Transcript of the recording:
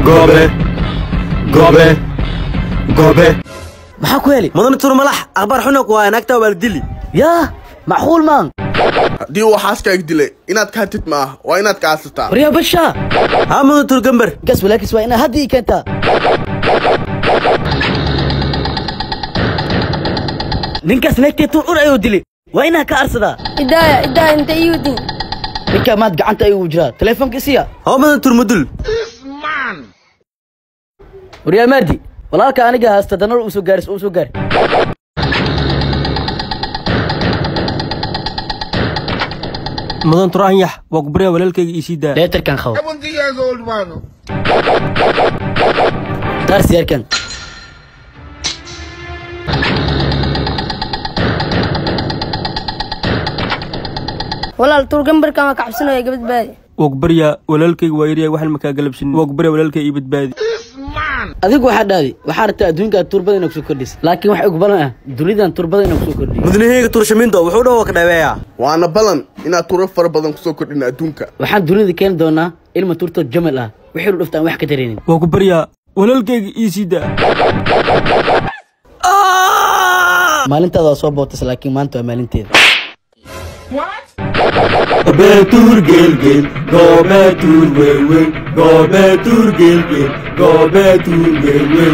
goobe maxaa ku heli mudan tur malax akhbaar xunug waa naagta wal dili yaa macquul maan haddii uu xaaskaaga dilay inaad ka hatid ma ah waa inaad ka aasataa waryaa basha haa mudan tur gambar gas walaakis waa inaa haddii keentaa ninkaas naagtee tuur ur ayuu dilay waa inaa ka arsadaa idaaya inta iyudin ninkaa maad gacanta ayuu jiraa teleefonka isiya haa mudan tur mudul waryaa maadi walaalka aniga haasta danar uu soo gaari mudan tur anyax waa ku bariya walaalkayga ii sii daa leetarkan qabo qaar siyaarkan walaal tuur gambarkan waa ka cabsanaya gabadh baadi waa ku bariya walaalkayga waa yariya waxan ma ka galabsin waa ku bariya walaalkayga ii badbaadi adigu waxaa dhaadi waxaa rabtaa adduunka turbada inaad kusoo kordhis laakiin wax og balan ah dunidan turbada inaad kusoo kordhiyo mudnaheyga turshamiinta wuxuu dhawo ka dhaweeyaa waana balan inaad turo fara badan kusoo kordhin adduunka waxaan dunida keeni doonaa ilma turto jamal ah wixii u dhuftaan wax ka dareenin waa ku bariya walaalkayga ii sii daa maalintaada waa soo bootas laakiin maanta waa maalinteeda Betur gelgel, go betur wewe, go betur gelgel, go betur wewe.